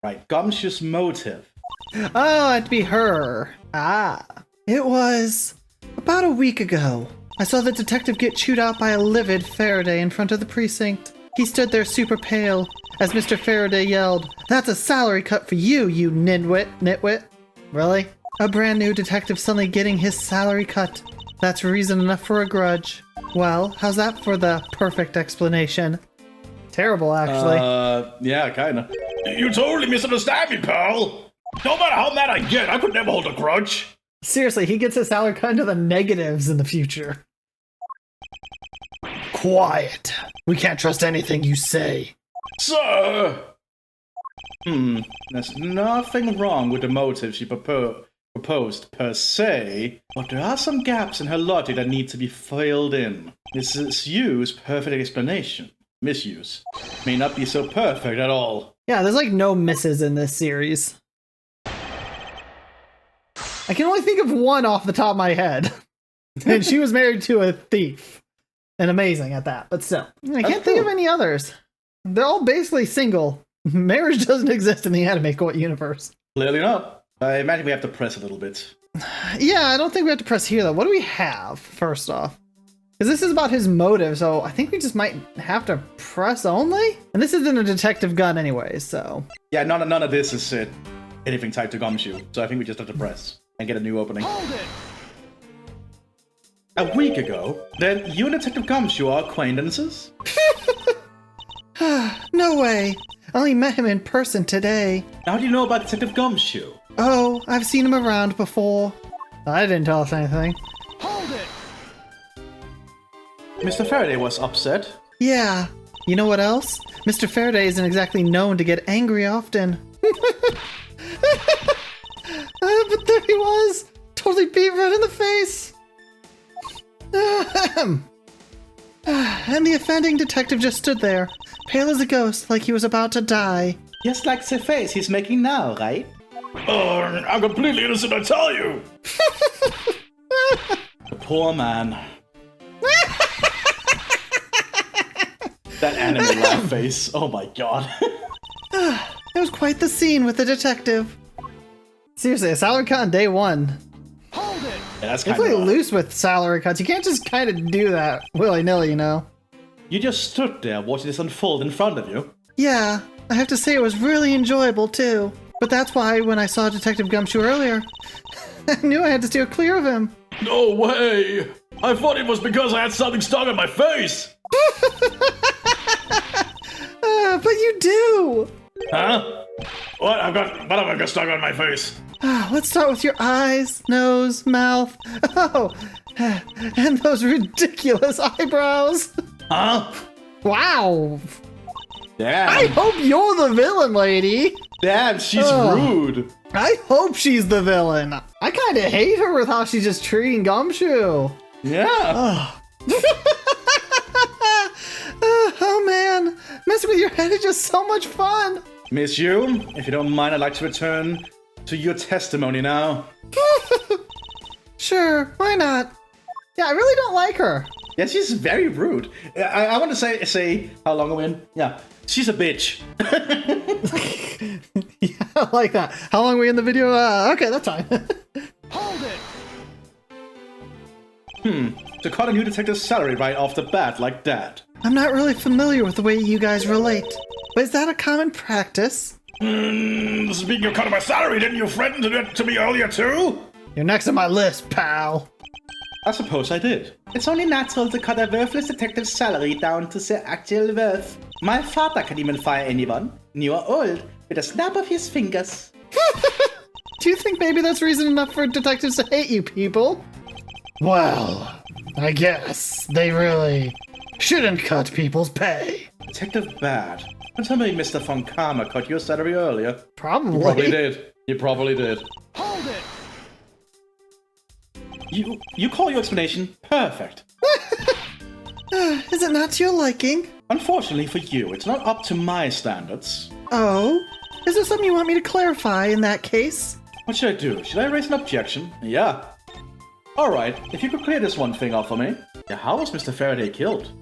Right, Gumshoe's motive. Oh, it'd be her. Ah. It was about a week ago. I saw the detective get chewed out by a livid Faraday in front of the precinct. He stood there super pale as Mr. Faraday yelled, "That's a salary cut for you, you nitwit." Really? A brand new detective suddenly getting his salary cut. That's reason enough for a grudge. Well, how's that for the perfect explanation? Terrible, actually. Yeah, kinda. You totally misunderstand me, pal. No matter how mad I get, I could never hold a grudge. Seriously, he gets his salary cut into the negatives in the future. Quiet. We can't trust anything you say. Sir! There's nothing wrong with the motive she proposed per se, but there are some gaps in her logic that need to be filled in. Mrs. Yu's perfect explanation, misuse, may not be so perfect at all. Yeah, there's like no misses in this series. I can only think of one off the top of my head. And she was married to a thief. And amazing at that, but still. I can't think of any others. They're all basically single. Marriage doesn't exist in the anime universe. Clearly not. I imagine we have to press a little bit. Yeah, I don't think we have to press here, though. What do we have, first off? Because this is about his motive, so I think we just might have to press only? And this isn't a detective gun anyway, so... Yeah, none of this is anything tied to Gumshoe, so I think we just have to press and get a new opening. Hold it! A week ago, then you and Detective Gumshoe are acquaintances? No way. I only met him in person today. How do you know about Detective Gumshoe? Oh, I've seen him around before. I didn't tell us anything. Hold it! Mr. Faraday was upset. Yeah. You know what else? Mr. Faraday isn't exactly known to get angry often. But there he was, totally beat red in the face. And the offending detective just stood there, pale as a ghost, like he was about to die. Just like the face he's making now, right? Oh, I'm completely innocent, I tell you! The poor man. That anime laugh face, oh my god. It was quite the scene with the detective. Seriously, a salary cut on day one. Hold it! Yeah, that's They kind play of loose with salary cuts. You can't just kind of do that willy-nilly, you know? You just stood there watching this unfold in front of you. Yeah, I have to say it was really enjoyable too. But that's why when I saw Detective Gumshoe earlier, I knew I had to steer clear of him. No way! I thought it was because I had something stuck on my face! But you do! Huh? What have I got stuck on my face? Let's start with your eyes, nose, mouth. Oh, and those ridiculous eyebrows. Huh? Wow. Damn. I hope you're the villain, lady. Damn, she's rude. I hope she's the villain. I kind of hate her with how she's just treating Gumshoe. Yeah. Oh man, messing with your head is just so much fun. Miss Yu, if you don't mind, I'd like to return to your testimony now. Sure, why not? Yeah, I really don't like her. Yeah, she's very rude. I want to say how long are we in? Yeah, she's a bitch. Yeah, I like that. How long are we in the video? Okay, that's fine. Hold it! To cut a new detective's salary right off the bat like that. I'm not really familiar with the way you guys relate, but is that a common practice? Speaking of cutting my salary, didn't you threaten to do it to me earlier too? You're next on my list, pal. I suppose I did. It's only natural to cut a worthless detective's salary down to their actual worth. My father can even fire anyone, new or old, with a snap of his fingers. Do you think maybe that's reason enough for detectives to hate you people? Well, I guess they really shouldn't cut people's pay. Detective Bad. Don't tell me Mr. Von Karma cut your salary earlier. Probably. You probably did. You probably did. Hold it! You call your explanation perfect. Is it not to your liking? Unfortunately for you, it's not up to my standards. Oh? Is there something you want me to clarify in that case? What should I do? Should I raise an objection? Yeah. Alright, if you could clear this one thing up for me. Yeah, how was Mr. Faraday killed?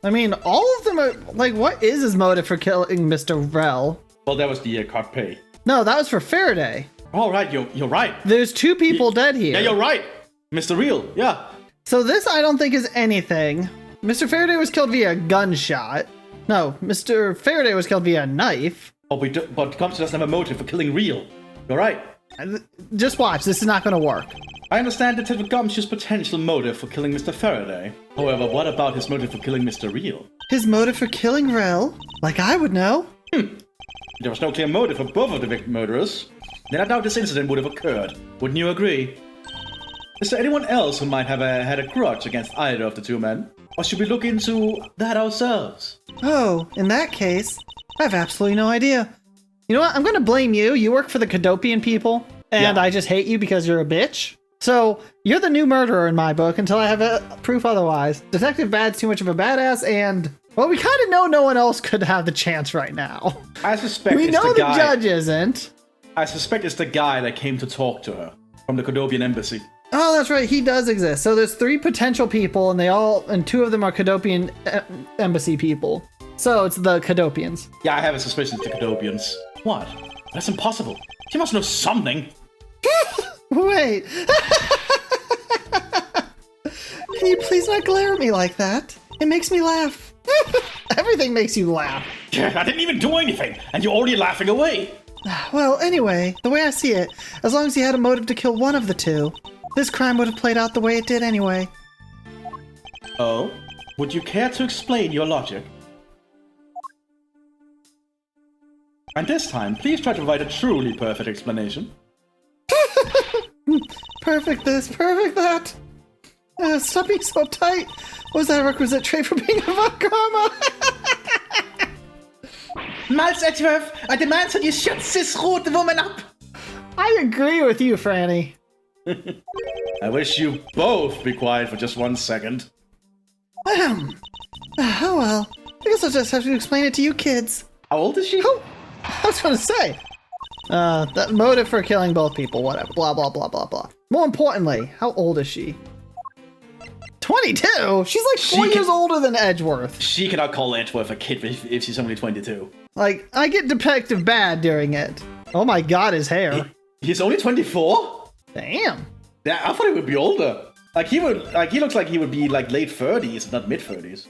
I mean, all of them are, like, what is his motive for killing Mr. Rel? Well, that was the card pay. No, that was for Faraday. All right, you're right. There's 2 people dead here. Yeah, you're right. Mr. Real, yeah. So this I don't think is anything. Mr. Faraday was killed via gunshot. No, Mr. Faraday was killed via a knife. Oh, but Gumshoe doesn't have a motive for killing Real. You're right. Just watch, this is not going to work. I understand Detective Gumshoe's potential motive for killing Mr. Faraday. However, what about his motive for killing Mr. Real? His motive for killing Rel? Like I would know. There was no clear motive for both of the victim murderers. Then I doubt this incident would have occurred. Wouldn't you agree? Is there anyone else who might have had a grudge against either of the 2 men? Or should we look into that ourselves? Oh, in that case, I have absolutely no idea. You know what? I'm going to blame you. You work for the Cadopian people, and Yeah. I just hate you because you're a bitch. So, you're the new murderer in my book until I have proof otherwise. Detective Bad's too much of a badass, and, well, we kind of know no one else could have the chance right now. I suspect We it's know the the guy. judge isn't. I suspect it's the guy that came to talk to her from the Cadopian embassy. Oh, that's right. He does exist. So there's 3 potential people, and 2 of them are Cadopian embassy people. So it's the Cadopians. Yeah, I have a suspicion it's the Cadopians. What? That's impossible. She must know something. Wait. Can you please not glare at me like that? It makes me laugh. Everything makes you laugh. I didn't even do anything, and you're already laughing away. Well, anyway, the way I see it, as long as he had a motive to kill one of the 2, this crime would have played out the way it did anyway. Oh? Would you care to explain your logic? And this time, please try to provide a truly perfect explanation. Perfect this, perfect that. Stop being so uptight. Was that a requisite trait for being a karma? Miles Edgeworth, I demand that you shut this rude woman up. I agree with you, Franny. I wish you both be quiet for just 1 second. Oh well. I guess I'll just have to explain it to you kids. How old is she? Oh, I was gonna say. That motive for killing both people, whatever. Blah, blah, blah, blah, blah. More importantly, how old is she? 22? She's like 4 years older than Edgeworth. She cannot call Edgeworth a kid if she's only 22. Like, I get Detective Bad during it. Oh my god, his hair. He's only 24? Damn. Yeah, I thought he would be older. He looks like he would be like late 30s, not mid 30s.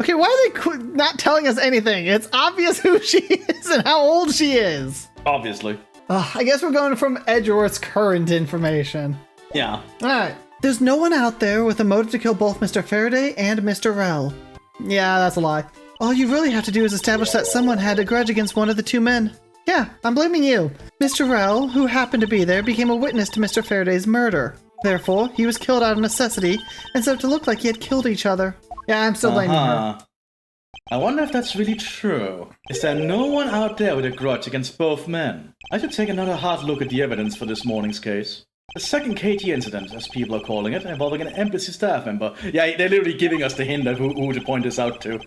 Okay, why are they not telling us anything? It's obvious who she is and how old she is. Obviously. I guess we're going from Edgeworth's current information. Yeah. Alright. There's no one out there with a motive to kill both Mr. Faraday and Mr. Rel. Yeah, that's a lie. All you really have to do is establish that someone had a grudge against one of the 2 men. Yeah, I'm blaming you. Mr. Rel, who happened to be there, became a witness to Mr. Faraday's murder. Therefore, he was killed out of necessity and so to look like he had killed each other. Yeah, I'm still blaming her. I wonder if that's really true. Is there no one out there with a grudge against both men? I should take another hard look at the evidence for this morning's case. The second KT incident, as people are calling it, involving an embassy staff member. Yeah, they're literally giving us the hint of who to point this out to.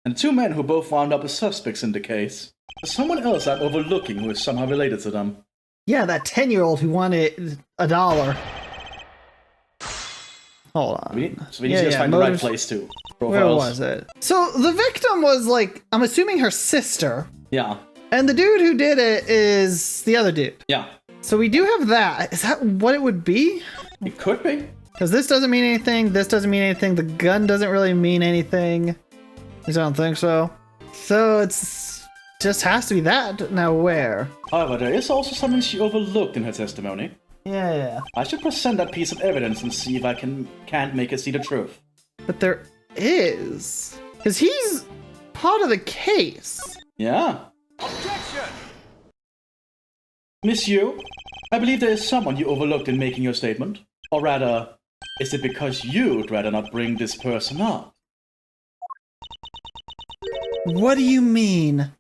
And 2 men who both wound up as suspects in the case. There's someone else I'm overlooking who is somehow related to them. Yeah, that 10-year-old who wanted $1. Hold on. We need to just find the right place too. Where was it? So the victim was like, I'm assuming her sister. Yeah. And the dude who did it is the other dude. Yeah. So we do have that. Is that what it would be? It could be. Because this doesn't mean anything. This doesn't mean anything. The gun doesn't really mean anything. At least I don't think so. So it's just has to be that. Now where? However, there is also something she overlooked in her testimony. Yeah. I should present that piece of evidence and see if I can't make her see the truth. But there is. Because he's part of the case. Yeah. Objection! Monsieur, I believe there is someone you overlooked in making your statement. Or rather, is it because you'd rather not bring this person up? What do you mean?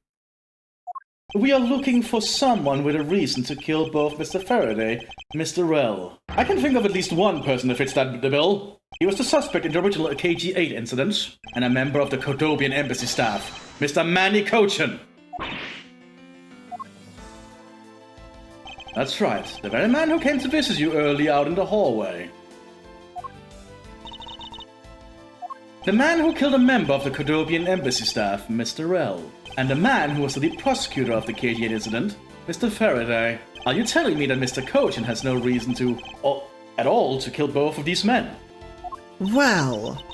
We are looking for someone with a reason to kill both Mr. Faraday and Mr. Rel. I can think of at least one person that fits the bill. He was the suspect in the original KG-8 incident, and a member of the Cadopian embassy staff, Mr. Manny Cochin. That's right, the very man who came to visit you early out in the hallway. The man who killed a member of the Cordobian embassy staff, Mr. L. And the man who was the lead prosecutor of the KG8 incident, Mr. Faraday. Are you telling me that Mr. Cochin has no reason to, or at all, to kill both of these men? Well,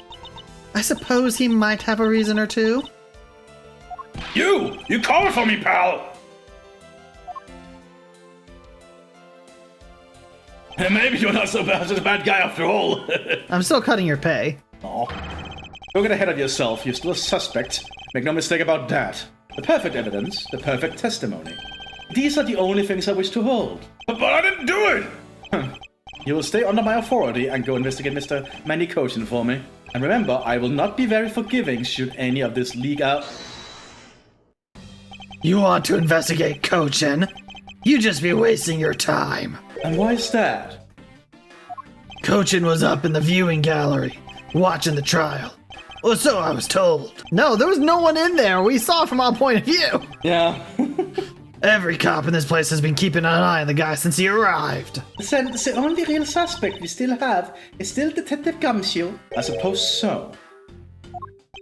I suppose he might have a reason or two. You covered for me, pal! Maybe you're not so bad, such a bad guy after all. I'm still cutting your pay. Aw. Don't get ahead of yourself, you're still a suspect. Make no mistake about that. The perfect evidence, the perfect testimony. These are the only things I wish to hold. But I didn't do it! You will stay under my authority and go investigate Mr. Manny Cochin for me. And remember, I will not be very forgiving should any of this leak out. You want to investigate Cochin? You just be wasting your time. And why is that? Cochin was up in the viewing gallery, watching the trial. Well, so I was told. No, there was no one in there. We saw from our point of view. Yeah. Every cop in this place has been keeping an eye on the guy since he arrived. The only real suspect we still have is still Detective Gumshoe. I suppose so.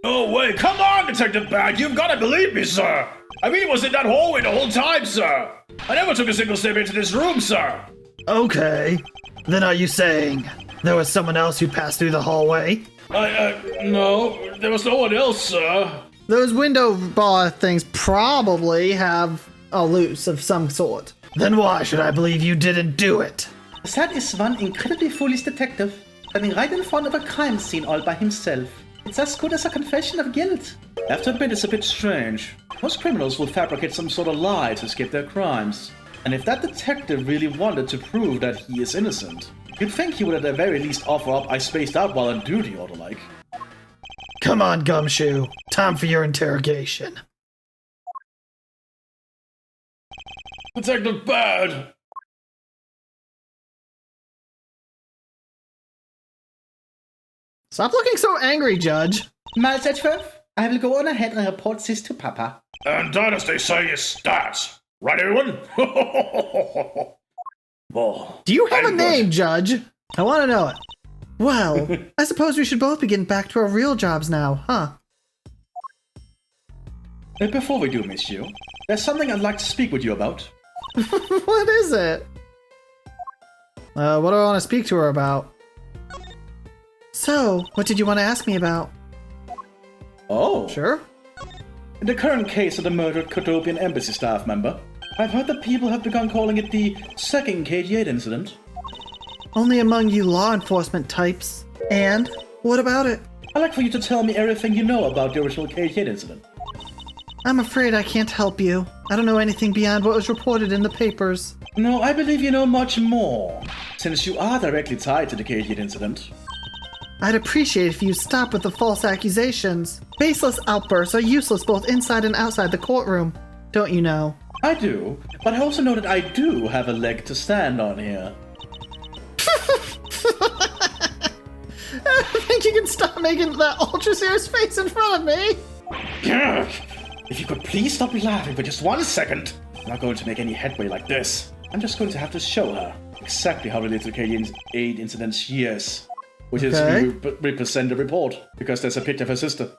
No way, come on, Detective Bad, you've got to believe me, sir! I mean, he was in that hallway the whole time, sir! I never took a single step into this room, sir! Okay. Then are you saying there was someone else who passed through the hallway? No, there was no one else, sir. Those window bar things probably have a loose of some sort. Then why should I believe you didn't do it? That is one incredibly foolish detective, standing right in front of a crime scene all by himself. It's as good as a confession of guilt. I have to admit it's a bit strange. Most criminals will fabricate some sort of lie to escape their crimes. And if that detective really wanted to prove that he is innocent, you'd think he would at the very least offer up I spaced out while on duty or the like. Come on, Gumshoe. Time for your interrogation. Detective Bad! Stop looking so angry, Judge. Miles Edgeworth, I will go on ahead and report this to Papa. And that, as they say, is stats. Right, everyone? Oh, Do you have a name, Judge? I want to know it. Well, I suppose we should both be getting back to our real jobs now, huh? Before we do, Monsieur, there's something I'd like to speak with you about. What is it? What do I want to speak to her about? So, what did you want to ask me about? Oh. Sure. In the current case of the murdered Cordobian embassy staff member, I've heard that people have begun calling it the second KG8 incident. Only among you law enforcement types. And? What about it? I'd like for you to tell me everything you know about the original KG8 incident. I'm afraid I can't help you. I don't know anything beyond what was reported in the papers. No, I believe you know much more, since you are directly tied to the KG8 incident. I'd appreciate if you stop with the false accusations. Baseless outbursts are useless both inside and outside the courtroom. Don't you know? I do, but I also know that I do have a leg to stand on here. I think you can stop making that ultra-serious face in front of me. If you could please stop laughing for just 1 second. I'm not going to make any headway like this. I'm just going to have to show her exactly how related to the KG8 incident she is. Which is who represent the report, because there's a picture of her sister.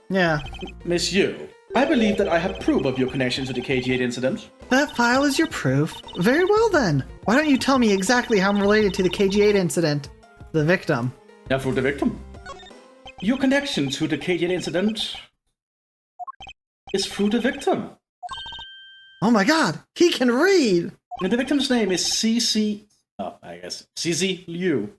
Yeah. Miss Yu, I believe that I have proof of your connection to the KG8 incident. That file is your proof. Very well then. Why don't you tell me exactly how I'm related to the KG8 incident? The victim. Yeah, through the victim. Your connection to the KG8 incident is through the victim. Oh my god, he can read! And the victim's name is CC Liu.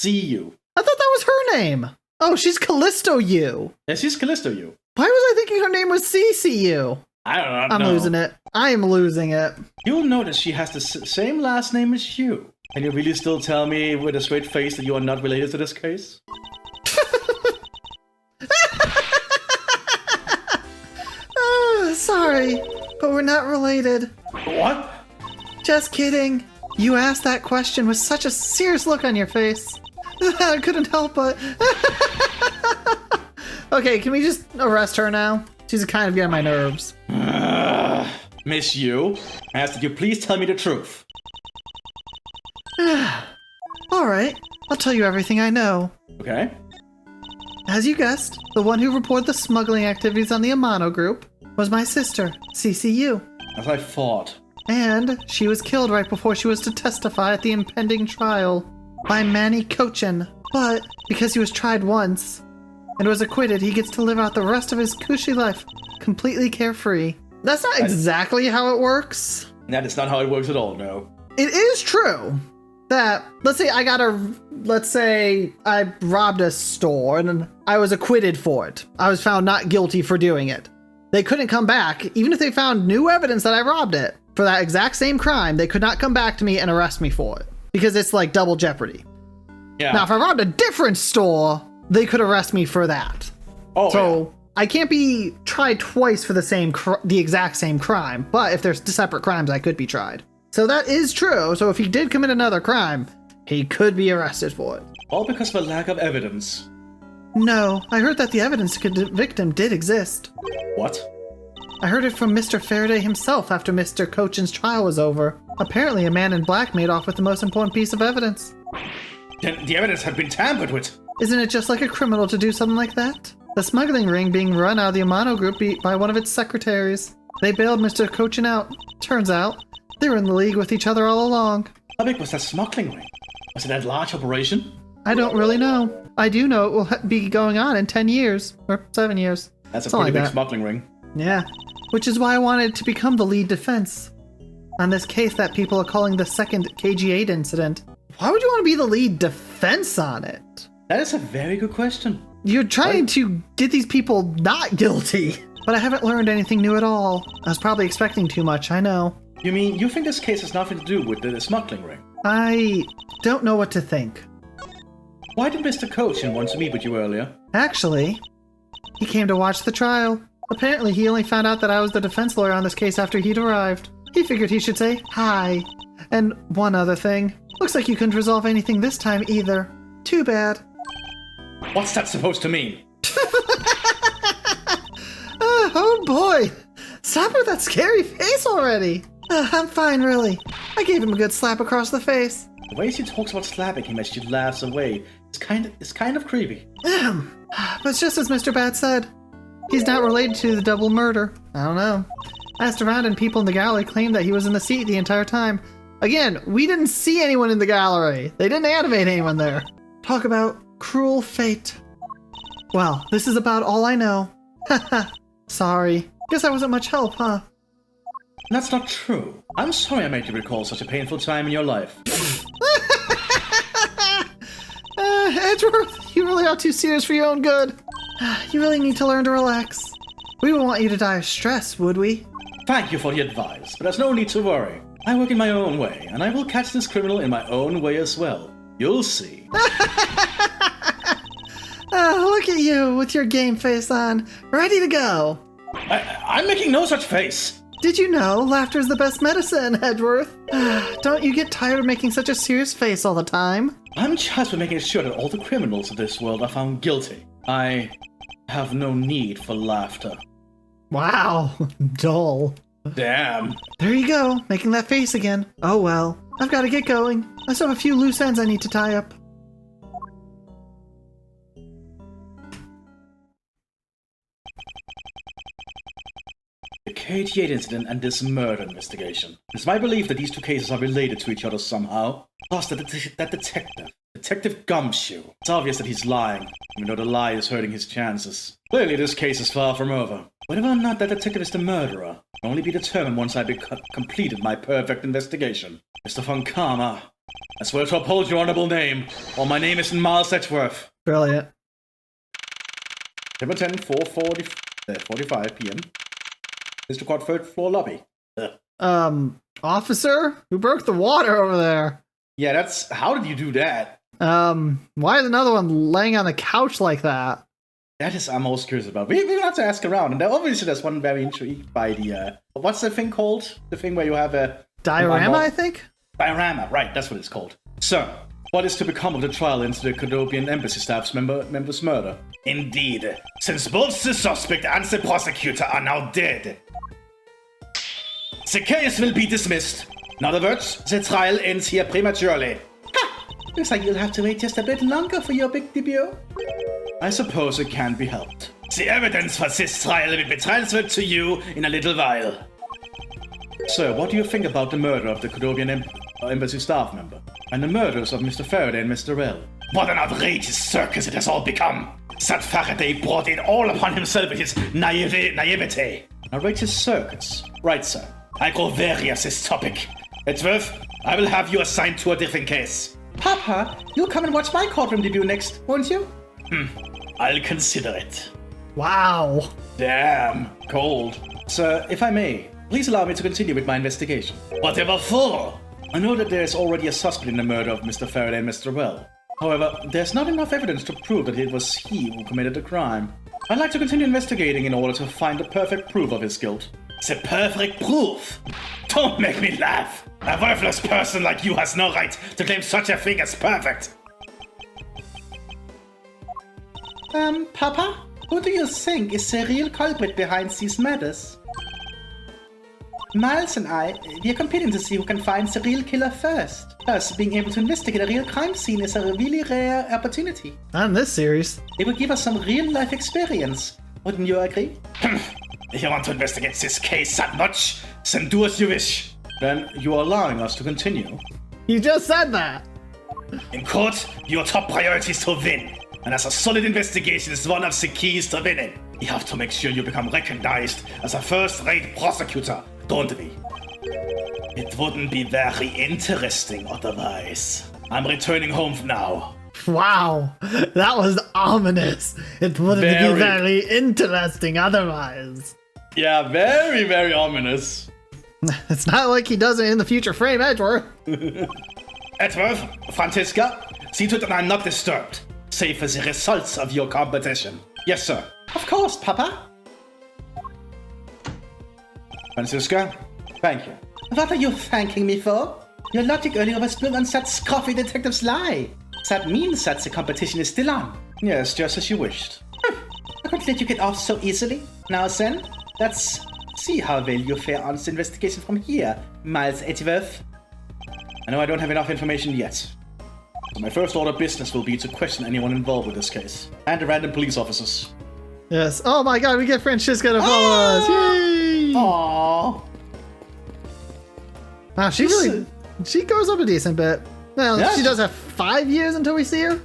CU. I thought that was her name. Oh, she's Callisto Yu. Yeah, she's Callisto Yu. Why was I thinking her name was CCU? I don't know. I'm losing it. I am losing it. You'll notice she has the same last name as you. Can you really still tell me with a straight face that you are not related to this case? Sorry, but we're not related. What? Just kidding. You asked that question with such a serious look on your face. I couldn't help but. Okay, can we just arrest her now? She's kind of getting my nerves. Miss Yu, I ask that you please tell me the truth. Alright, I'll tell you everything I know. Okay. As you guessed, the one who reported the smuggling activities on the Amano group was my sister, CCU. As I thought. And she was killed right before she was to testify at the impending trial by Manny Cochin. But because he was tried once and was acquitted, he gets to live out the rest of his cushy life completely carefree. That's not exactly how it works. That is not how it works at all, no. It is true that, let's say I robbed a store and I was acquitted for it. I was found not guilty for doing it. They couldn't come back, even if they found new evidence that I robbed it. For that exact same crime, they could not come back to me and arrest me for it. Because it's like double jeopardy. Yeah. Now, if I robbed a different store, they could arrest me for that. Oh, so yeah. I can't be tried twice for the exact same crime. But if there's separate crimes, I could be tried. So that is true. So if he did commit another crime, he could be arrested for it. All because of a lack of evidence. No, I heard that the evidence to convict him did exist. What? I heard it from Mr. Faraday himself after Mr. Cochin's trial was over. Apparently, a man in black made off with the most important piece of evidence. Then the evidence had been tampered with. Isn't it just like a criminal to do something like that? The smuggling ring being run out of the Amano group by one of its secretaries. They bailed Mr. Cochin out. Turns out, they were in the league with each other all along. How big was that smuggling ring? Was it that large operation? I don't really know. I do know it will be going on in 10 years. Or 7 years. That's a Something pretty like big that. smuggling ring. Yeah. Which is why I wanted to become the lead defense on this case that people are calling the second KG8 incident. Why would you want to be the lead defense on it? That is a very good question. You're trying to get these people not guilty. But I haven't learned anything new at all. I was probably expecting too much, I know. You mean you think this case has nothing to do with the smuggling ring? I don't know what to think. Why did Mr. Cochin want to meet with you earlier? Actually, he came to watch the trial. Apparently, he only found out that I was the defense lawyer on this case after he'd arrived. He figured he should say hi. And one other thing. Looks like you couldn't resolve anything this time either. Too bad. What's that supposed to mean? Oh boy! Stop with that scary face already! I'm fine, really. I gave him a good slap across the face. The way she talks about slapping him as she laughs away is kind of creepy. But it's just as Mr. Bat said. He's not related to the double murder. I don't know. I asked around and people in the gallery claimed that he was in the seat the entire time. Again, we didn't see anyone in the gallery. They didn't animate anyone there. Talk about cruel fate. Well, this is about all I know. Haha. Sorry. Guess I wasn't much help, huh? That's not true. I'm sorry I made you recall such a painful time in your life. Edgeworth, you really are too serious for your own good. You really need to learn to relax. We wouldn't want you to die of stress, would we? Thank you for the advice, but there's no need to worry. I work in my own way, and I will catch this criminal in my own way as well. You'll see. Look at you with your game face on, ready to go. I'm making no such face. Did you know laughter's the best medicine, Edgeworth? Don't you get tired of making such a serious face all the time? I'm charged with making sure that all the criminals of this world are found guilty. I have no need for laughter. Wow, dull. Damn. There you go, making that face again. Oh well, I've got to get going. I still have a few loose ends I need to tie up. The KG8 incident and this murder investigation. It's my belief that these two cases are related to each other somehow. Plus, that Detective Gumshoe. It's obvious that he's lying, even though the lie is hurting his chances. Clearly, this case is far from over. Whether or not that detective is the murderer can only be determined once I've completed my perfect investigation. Mr. Von Karma, I swear to uphold your honorable name, or my name isn't Miles Edgeworth. Brilliant. September 10, 4:45 p.m. Mr. Quad, third floor lobby. Officer? Who broke the water over there? Yeah, that's... How did you do that? Why is another one laying on the couch like that? That is I'm most curious about. We will have to ask around. And obviously there's one very intrigued by the... what's the thing called? The thing where you have a... Diorama, I think? Diorama, right, that's what it's called. So, what is to become of the trial into the Cadopian embassy staff's member's murder? Indeed, since both the suspect and the prosecutor are now dead, the case will be dismissed. In other words, the trial ends here prematurely. Ha! Looks like you'll have to wait just a bit longer for your big debut. I suppose it can't be helped. The evidence for this trial will be transferred to you in a little while. Sir, what do you think about the murder of the Kudobian Embassy staff member? And the murders of Mr. Faraday and Mr. Rell? What an outrageous circus it has all become. That Faraday brought it all upon himself with his naivety. Outrageous circus. Right, sir. I grow weary of this topic. Edgeworth, I will have you assigned to a different case. Papa, you'll come and watch my courtroom debut next, won't you? I'll consider it. Wow. Damn, cold. Sir, if I may, please allow me to continue with my investigation. Whatever for? I know that there is already a suspect in the murder of Mr. Faraday and Mr. Well. However, there's not enough evidence to prove that it was he who committed the crime. I'd like to continue investigating in order to find the perfect proof of his guilt. The perfect proof? Don't make me laugh. A worthless person like you has no right to claim such a thing as perfect. Papa? Who do you think is the real culprit behind these murders? Miles and I, we are competing to see who can find the real killer first. Plus, being able to investigate a real crime scene is a really rare opportunity. Not in this series. It would give us some real-life experience. Wouldn't you agree? If you want to investigate this case that much, then do as you wish. Then you are allowing us to continue. You just said that. In court, your top priority is to win. And as a solid investigation is one of the keys to winning. You have to make sure you become recognized as a first-rate prosecutor, don't we? It wouldn't be very interesting otherwise. I'm returning home now. Wow, that was ominous. It wouldn't be very interesting otherwise. Yeah, very, very ominous. It's not like he does it in the future frame, Edgeworth. Edgeworth, Franziska, see to it that I'm not disturbed, save for the results of your competition. Yes, sir. Of course, Papa. Franziska, thank you. What are you thanking me for? Your logic earlier was built on that scruffy detective's lie. That means that the competition is still on. Yes, just as you wished. I couldn't let you get off so easily. Now then, let's see how well you fare on the investigation from here, Miles Edgeworth. I know I don't have enough information yet. So my first order of business will be to question anyone involved with this case. And the random police officers. Yes. Oh my god, we get Franziska to follow us. Yay! Aww. Wow, she goes up a decent bit. Well, Yeah. she does have 5 years until we see her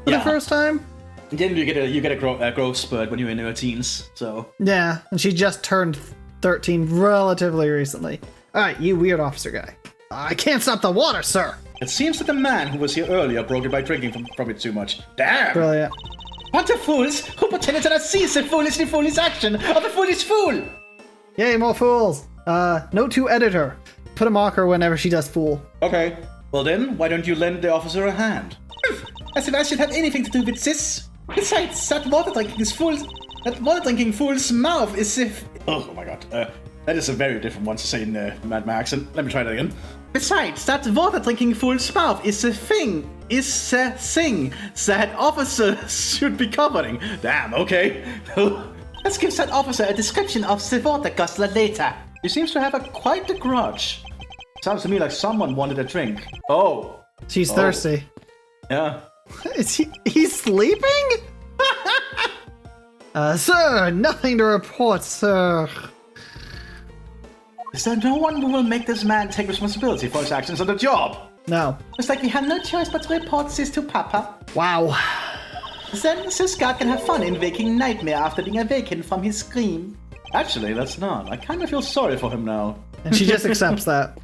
for the first time. And then you get a growth spurt when you're in your teens, so... Yeah, and she just turned 13 relatively recently. Alright, you weird officer guy. I can't stop the water, sir! It seems that the man who was here earlier broke it by drinking from it too much. Damn! Brilliant. What the fools who pretended to not see the foolish action of a foolish fool! Yay, more fools! Note to editor. Put a marker whenever she does fool. Okay. Well then, why don't you lend the officer a hand? As if I should have anything to do with this. Besides, that water drinking fool's mouth is if... Oh my god. That is a very different one to say in Mad Max, and let me try that again. Besides, that water drinking fool's mouth is the thing that officers Should be covering. Damn, okay. Let's give that officer a description of the water guzzler later. He seems to have quite a grudge. Sounds to me like someone wanted a drink. Oh. She's thirsty. Yeah. Is he's sleeping? Sir, nothing to report, sir. Is there no one who will make this man take responsibility for his actions on the job? No. Looks like we have no choice but to report this to Papa. Wow. Then this guy can have fun in waking nightmare after being awakened from his scream. Actually, let's not. I kind of feel sorry for him now. And she just accepts that.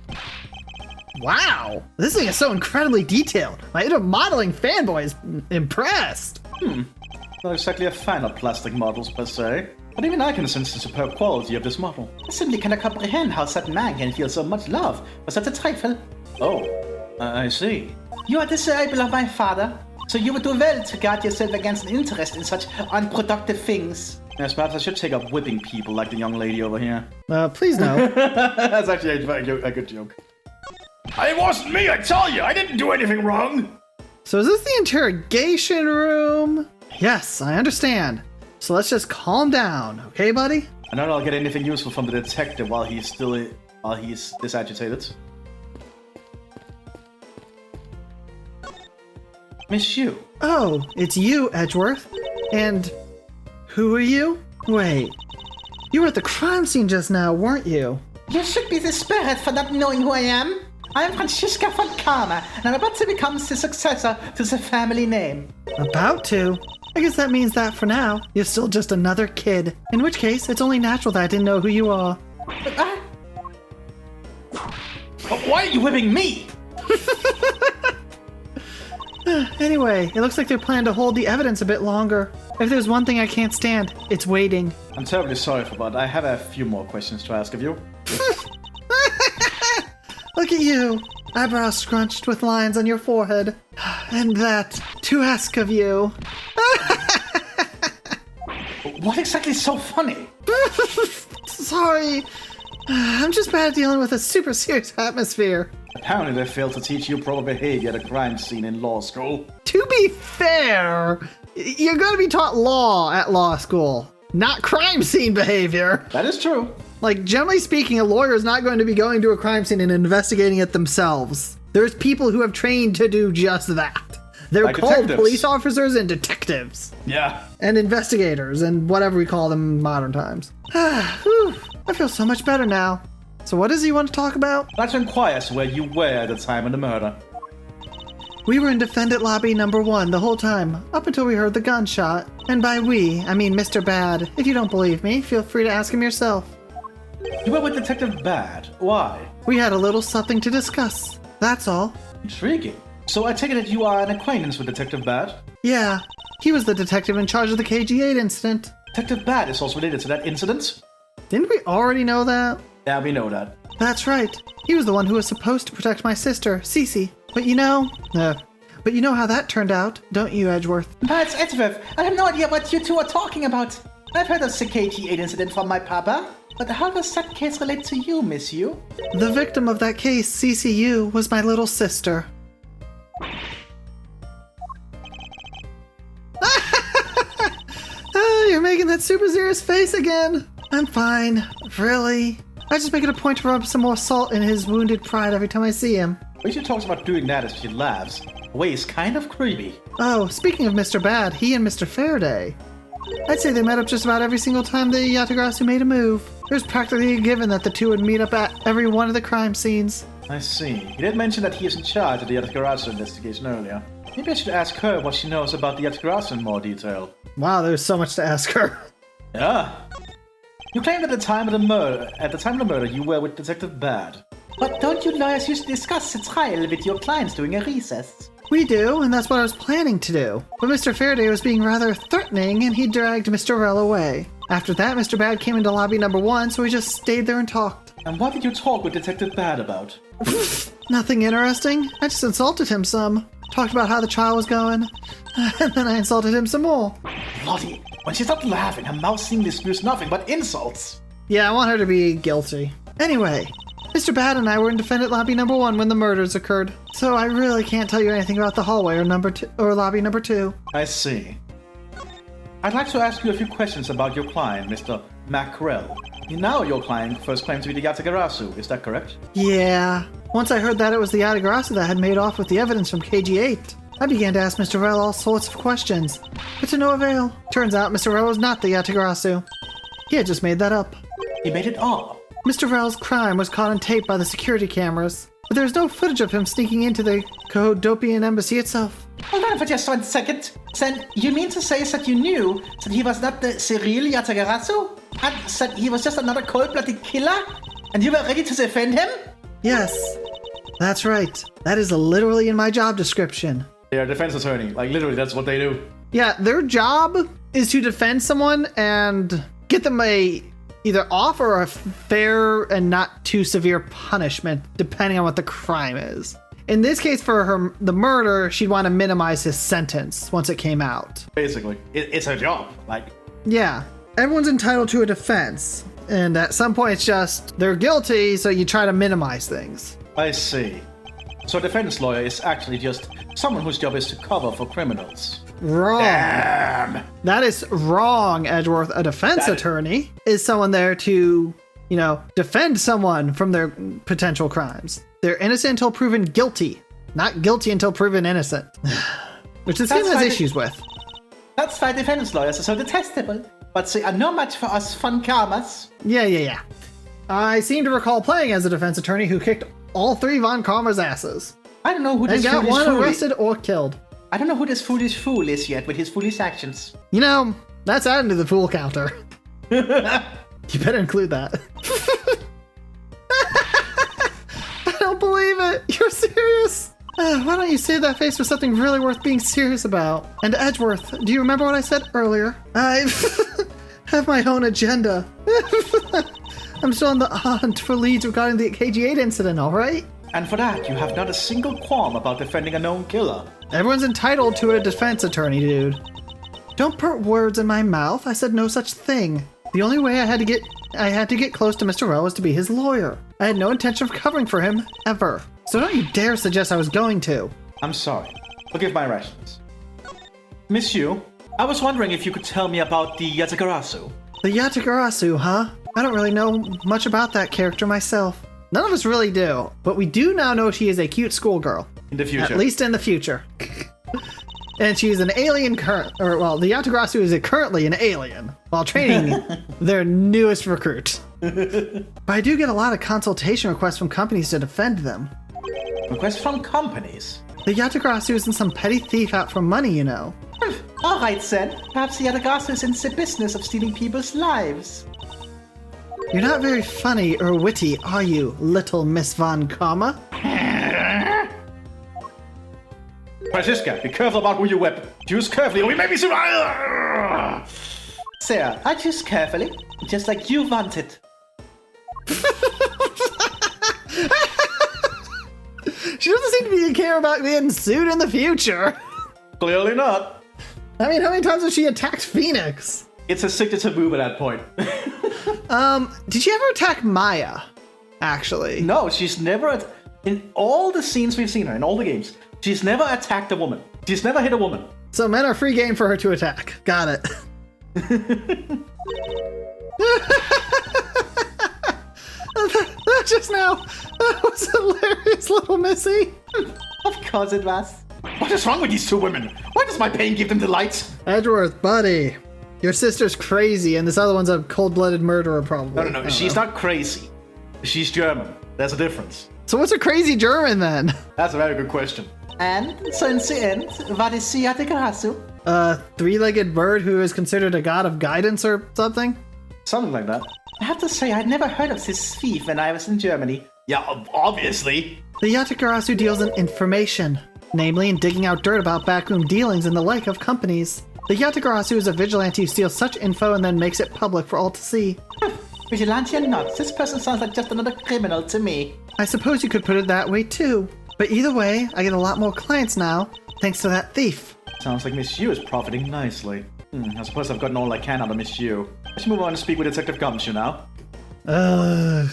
Wow. This thing is so incredibly detailed. My inner modeling fanboy is impressed. Not exactly a fan of plastic models per se, but even I can sense the superb quality of this model. I simply cannot comprehend how that man can feel so much love for such a trifle. Oh, I see. You are the disciple of my father, so you would do well to guard yourself against an interest in such unproductive things. Yes, perhaps I should take up whipping people like the young lady over here. Please no. That's actually a good joke. It wasn't me, I tell you! I didn't do anything wrong! So is this the interrogation room? Yes, I understand. So let's just calm down, okay, buddy? I doubt I'll get anything useful from the detective while he's this agitated. Miss you. Oh, it's you, Edgeworth. And who are you? Wait, you were at the crime scene just now, weren't you? You should be despaired for not knowing who I am. I am Francisca von Karma, and I'm about to become the successor to the family name. About to? I guess that means that for now, you're still just another kid. In which case, it's only natural that I didn't know who you are. But why are you whipping me? Anyway, it looks like they're planning to hold the evidence a bit longer. If there's one thing I can't stand, it's waiting. I'm terribly sorry for that. I have a few more questions to ask of you. Look at you, eyebrows scrunched with lines on your forehead. And that, to ask of you. What exactly is so funny? Sorry, I'm just bad at dealing with a super serious atmosphere. Apparently they failed to teach you proper behavior at a crime scene in law school. To be fair, you're going to be taught law at law school, not crime scene behavior. That is true. Like, generally speaking, a lawyer is not going to be going to a crime scene and investigating it themselves. There's people who have trained to do just that. They're Like called detectives. police officers and detectives. Yeah. And investigators and whatever we call them in modern times. Whew, I feel so much better now. So what is it you want to talk about? I'd like to inquire as to where you were at the time of the murder. We were in defendant lobby number 1 the whole time, up until we heard the gunshot. And by we, I mean Mr. Bad. If you don't believe me, feel free to ask him yourself. You were with Detective Bad. Why? We had a little something to discuss. That's all. Intriguing. So I take it that you are an acquaintance with Detective Bad? Yeah, he was the detective in charge of the KG8 incident. Detective Bad is also related to that incident? Didn't we already know that? Yeah, we know that. That's right. He was the one who was supposed to protect my sister, Cece. But you know how that turned out, don't you, Edgeworth? But Edgeworth, I have no idea what you two are talking about. I've heard of the KG8 incident from my papa, but how does that case relate to you, Miss Yu? The victim of that case, CCU, was my little sister. You're making that super serious face again. I'm fine. Really. I just make it a point to rub some more salt in his wounded pride every time I see him. When she talks about doing that as she laughs, the way is kind of creepy. Oh, speaking of Mr. Bad, he and Mr. Faraday. I'd say they met up just about every single time the Yatagrasu made a move. It was practically a given that the two would meet up at every one of the crime scenes. I see. He did mention that he is in charge of the Yatagarasu investigation earlier. Maybe I should ask her what she knows about the Yatagarasu in more detail. Wow, there's so much to ask her. Yeah. You claimed at the time of the murder, you were with Detective Bad. But don't you lawyers usually discuss the trial with your clients during a recess? We do, and that's what I was planning to do. But Mr. Faraday was being rather threatening, and he dragged Mr. Rell away. After that, Mr. Bad came into lobby number 1, so we just stayed there and talked. And what did you talk with Detective Bad about? Nothing interesting. I just insulted him some. Talked about how the trial was going. And then I insulted him some more. Bloody. When she stopped laughing, her mouth seemed to spew nothing but insults. Yeah, I want her to be guilty. Anyway, Mr. Bad and I were in defendant lobby number 1 when the murders occurred. So I really can't tell you anything about the hallway or lobby number 2. I see. I'd like to ask you a few questions about your client, Mr. Mackrell. Now your client first claimed to be the Yatagarasu, is that correct? Yeah. Once I heard that it was the Yatagarasu that had made off with the evidence from KG8, I began to ask Mr. Rell all sorts of questions, but to no avail. Turns out Mr. Rell was not the Yatagarasu. He had just made that up. He made it up. Mr. Rell's crime was caught on tape by the security cameras, but there's no footage of him sneaking into the Cahodopian embassy itself. Hold on for just 1 second. Then you mean to say that you knew that he was not the Cyril Yatagarasu? And that he was just another cold-blooded killer? And you were ready to defend him? Yes, that's right. That is literally in my job description. They're a defense attorney. Like, literally, that's what they do. Yeah, their job is to defend someone and get them either off or a fair and not too severe punishment, depending on what the crime is. In this case, for the murder, she'd want to minimize his sentence once it came out. Basically. It's her job. Like, Yeah, everyone's entitled to a defense. And at some point, it's just, they're guilty, so you try to minimize things. I see. So a defense lawyer is actually just someone whose job is to cover for criminals. Wrong. Damn. That is wrong, Edgeworth. A defense attorney is someone there to, defend someone from their potential crimes. They're innocent until proven guilty, not guilty until proven innocent. Which this game has issues with. That's why defense lawyers are so detestable. But they are no match for us fun karmas. Yeah. I seem to recall playing as a defense attorney who kicked all 3 Von Karma's asses. I don't know who And this got foolish one fool is. arrested or killed. I don't know who this foolish fool is yet with his foolish actions. You know, that's adding to the fool counter. You better include that. I don't believe it. You're serious? Why don't you save that face for something really worth being serious about? And Edgeworth, do you remember what I said earlier? I have my own agenda. I'm still on the hunt for leads regarding the KG8 incident, alright? And for that, you have not a single qualm about defending a known killer. Everyone's entitled to a defense attorney, dude. Don't put words in my mouth. I said no such thing. The only way I had to get close to Mr. Rowe was to be his lawyer. I had no intention of covering for him, ever. So don't you dare suggest I was going to. I'm sorry. Forgive my rashness. Miss Yu, I was wondering if you could tell me about the Yatagarasu. The Yatagarasu, huh? I don't really know much about that character myself. None of us really do, but we do now know she is a cute schoolgirl. In the future. At least in the future. And she's an alien the Yatagarasu is currently an alien, while training their newest recruit. But I do get a lot of consultation requests from companies to defend them. Requests from companies? The Yatagarasu isn't some petty thief out for money, you know. Alright then, perhaps the Yatagarasu is in the business of stealing people's lives. You're not very funny or witty, are you, little Miss Von Karma? Francisca, be careful about who you whip. Choose carefully or we may be soon. Sarah, I choose carefully, just like you wanted. She doesn't seem to care about being sued in the future. Clearly not. I mean, how many times has she attacked Phoenix? It's a signature move at that point. Did she ever attack Maya? Actually. No, she's never... In all the scenes we've seen her, in all the games, she's never attacked a woman. She's never hit a woman. So men are free game for her to attack. Got it. That just now, that was hilarious, little Missy. Of course it was. What is wrong with these 2 women? Why does my pain give them delight? Edgeworth, buddy. Your sister's crazy and this other one's a cold-blooded murderer, probably. No. She's not crazy. She's German. There's a difference. So what's a crazy German then? That's a very good question. And so in the end, what is the Yatagarasu? A 3-legged bird who is considered a god of guidance or something? Something like that. I have to say, I'd never heard of this thief when I was in Germany. Yeah, obviously. The Yatagarasu deals in information, namely in digging out dirt about backroom dealings and the like of companies. The Yatagarasu is a vigilante who steals such info and then makes it public for all to see. Vigilante or not, this person sounds like just another criminal to me. I suppose you could put it that way too. But either way, I get a lot more clients now, thanks to that thief. Sounds like Miss Yu is profiting nicely. I suppose I've gotten all I can out of Miss Yu. Let's move on and speak with Detective Gumshoe now. Ugh.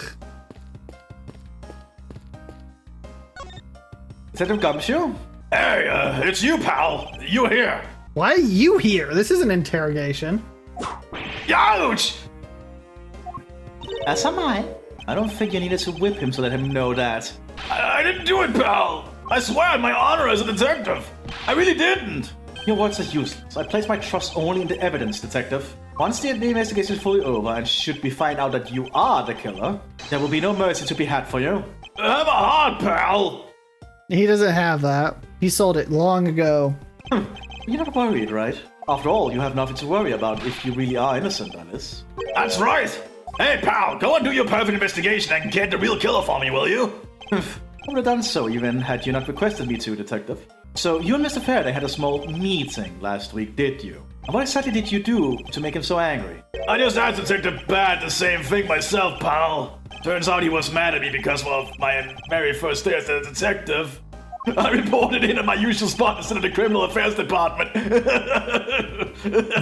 Detective Gumshoe? Hey, it's you, pal. You here. Why are you here? This is an interrogation. Ouch! As am I. I don't think you needed to whip him to let him know that. I didn't do it, pal. I swear on my honor as a detective. I really didn't. Your words are useless. I place my trust only in the evidence, Detective. Once the investigation is fully over, and should we find out that you are the killer, there will be no mercy to be had for you. Have a heart, pal. He doesn't have that. He sold it long ago. You're not worried, right? After all, you have nothing to worry about if you really are innocent, Alice. That's right. Hey, pal, go and do your perfect investigation and get the real killer for me, will you? I would have done so even had you not requested me to, Detective. So, you and Mr. Faraday had a small meeting last week, did you? And what exactly did you do to make him so angry? I just asked Detective Bad the same thing myself, pal. Turns out he was mad at me because of my very first day as a detective. I reported in at my usual spot instead of the criminal affairs department.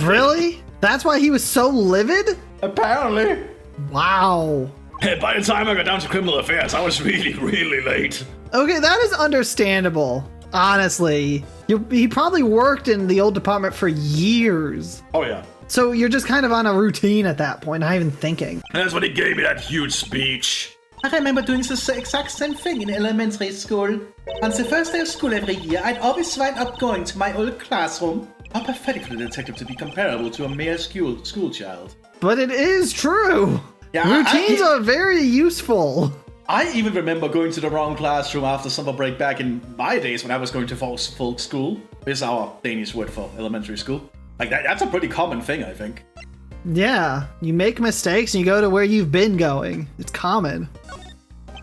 Really? That's why he was so livid? Apparently. Wow. Hey, by the time I got down to criminal affairs, I was really, really late. Okay, that is understandable. Honestly, he probably worked in the old department for years. Oh, yeah. So you're just kind of on a routine at that point, not even thinking. That's when he gave me that huge speech. I remember doing the exact same thing in elementary school. On the first day of school every year, I'd always wind up going to my old classroom. How pathetic for the detective to be comparable to a mere school child. But it is true. Yeah, Routines are very useful. I even remember going to the wrong classroom after summer break back in my days when I was going to folk school. This is our Danish word for elementary school. Like that's a pretty common thing, I think. Yeah, you make mistakes and you go to where you've been going. It's common.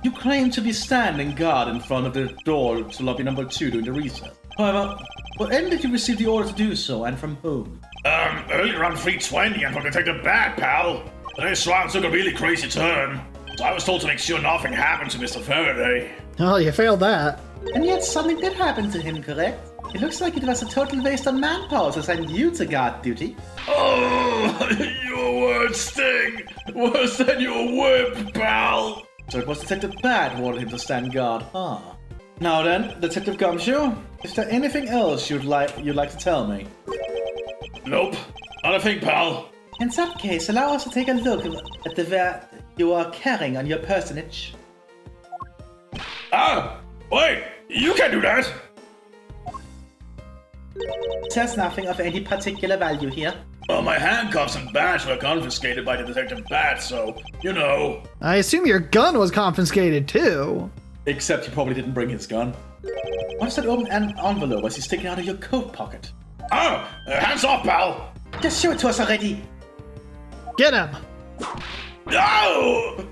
You claim to be standing guard in front of the door to lobby number 2 during the recess. However, when did you receive the order to do so, and from whom? Earlier on 3:20 and from Detective Bat, pal. Today's round took a really crazy turn. So I was told to make sure nothing happened to Mr. Faraday. Oh, you failed that. And yet something did happen to him, correct? It looks like it was a total waste of manpower to send you to guard duty. Oh, your words sting. Worse than your whip, pal. So it was Detective Bat who ordered him to stand guard, huh? Now then, Detective Gumshoe, is there anything else you'd like to tell me? Nope, not a thing, pal. In that case, allow us to take a look at the where you are carrying on your personage. Ah, wait, you can't do that. There's nothing of any particular value here. Well, my handcuffs and badge were confiscated by the Detective Bat, so, you know. I assume your gun was confiscated too. Except he probably didn't bring his gun. What's that open envelope as he's sticking out of your coat pocket? Ah, hands off, pal. Just show it to us already. Get him. No!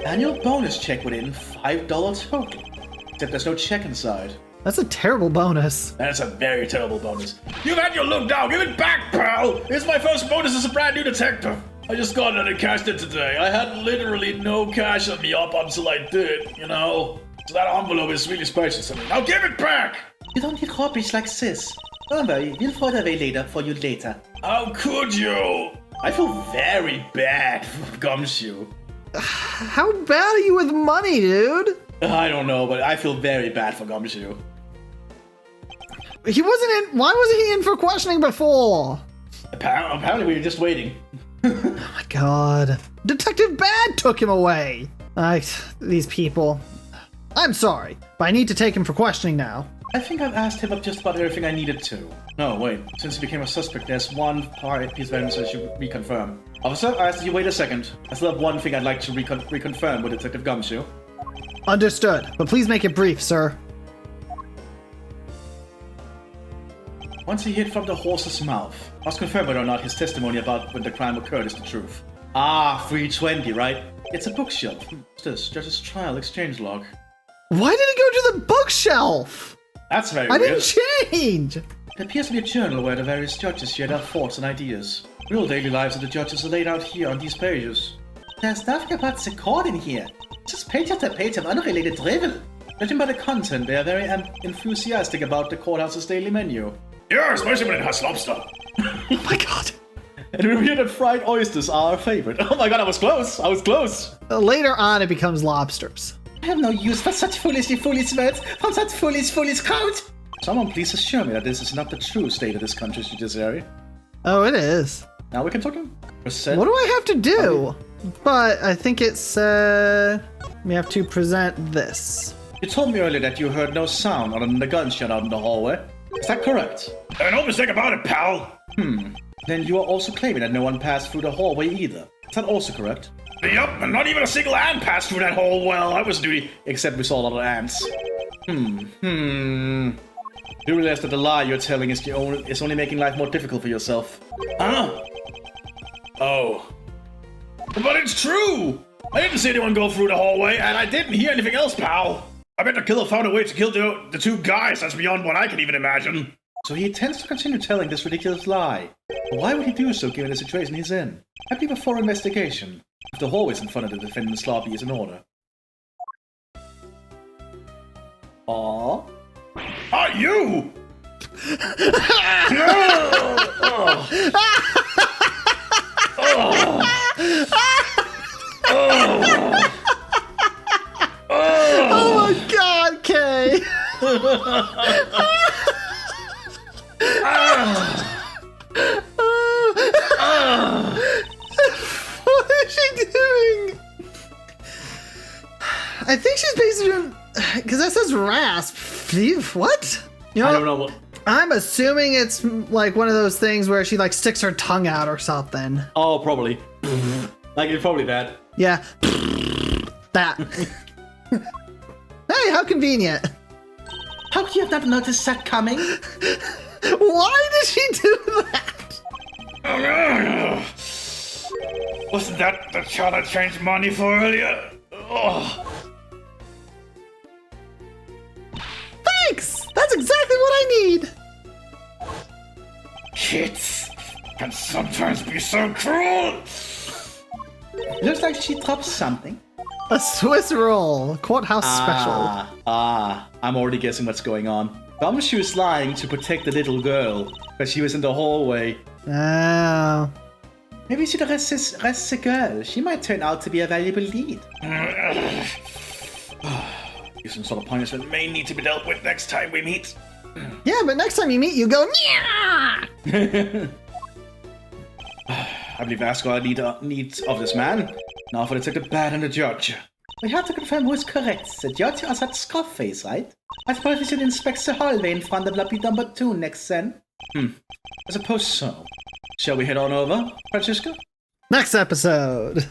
Annual bonus check within $5 total. Except there's no check inside. That's a terrible bonus. That's a very terrible bonus. You've had your look now. Give it back, pal. It's my first bonus as a brand new detective. I just got it and cashed it today. I had literally no cash on me up until I did, you know. So that envelope is really special to me. Now give it back. You don't need rubbish like this. Don't worry, we'll throw it away for you later. How could you? I feel very bad for Gumshoe. How bad are you with money, dude? I don't know, but I feel very bad for Gumshoe. He wasn't in. Why wasn't he in for questioning before? Apparently we were just waiting. Oh my god. Detective Bad took him away. These people. I'm sorry, but I need to take him for questioning now. I think I've asked him up just about everything I needed to. No, wait. Since he became a suspect, there's one piece of evidence I should reconfirm. Officer, I asked you wait a second. I still have one thing I'd like to reconfirm with Detective Gumshoe. Understood, but please make it brief, sir. Once he hid from the horse's mouth, I must confirm whether or not his testimony about when the crime occurred is the truth. Ah, 320, right? It's a bookshelf. What's this? Judge's trial exchange log. Why did he go to the bookshelf? That's very I weird. didn't change. It appears to be a journal where the various judges share their thoughts and ideas. Real daily lives of the judges are laid out here on these pages. There's nothing about the court in here. Just page after page of unrelated drivel. Judging by the content, they are very enthusiastic about the courthouse's daily menu. Yeah, especially when it has lobster. Oh my god. And we hear that fried oysters are our favorite. Oh my god, I was close! I was close! Later on, it becomes lobsters. I have no use for such foolish words from such foolish crowd. Someone please assure me that this is not the true state of this country's judiciary. Oh, it is. Now we can talk in percent. What do I have to do? But I think it said we have to present this. You told me earlier that you heard no sound other than the gunshot out in the hallway. Is that correct? No mistake about it, pal. Then you are also claiming that no one passed through the hallway either. Is that also correct? Yup, and not even a single ant passed through that hole while I was duty. Except we saw a lot of ants. You realize that the lie you're telling is only making life more difficult for yourself. Huh? Oh. But it's true! I didn't see anyone go through the hallway, and I didn't hear anything else, pal. I bet the killer found a way to kill the two guys. That's beyond what I can even imagine. So he intends to continue telling this ridiculous lie. But why would he do so given the situation he's in? I'd leave a full investigation. If the hallways in front of the defendant's lobby is in order. Aww. Ah, you! Oh my god, Kay! What is she doing? I think she's basically doing, because that says rasp. What? You know, I don't know what. I'm assuming it's like one of those things where she like sticks her tongue out or something. Oh, probably. Like, it's probably that. Yeah. That. Hey, how convenient. How could you have not noticed that coming? Why did she do that? Wasn't that the child I changed money for earlier? Oh. Thanks! That's exactly what I need! Kids can sometimes be so cruel. Looks like she dropped something. A Swiss roll, courthouse special. I'm already guessing what's going on. Gumshoe was lying to protect the little girl, because she was in the hallway. Oh. Maybe we should arrest the girl. She might turn out to be a valuable lead. Some sort of punishment may need to be dealt with next time we meet. Yeah, but next time you meet, you go, Nyah! I believe Asgard needs of this man. Now for the detective bad and the judge. We have to confirm who's correct. The judge or that scoff face, right? I suppose we should inspect the hallway in front of lobby number 2 next then. I suppose so. Shall we head on over, Francisco? Next episode.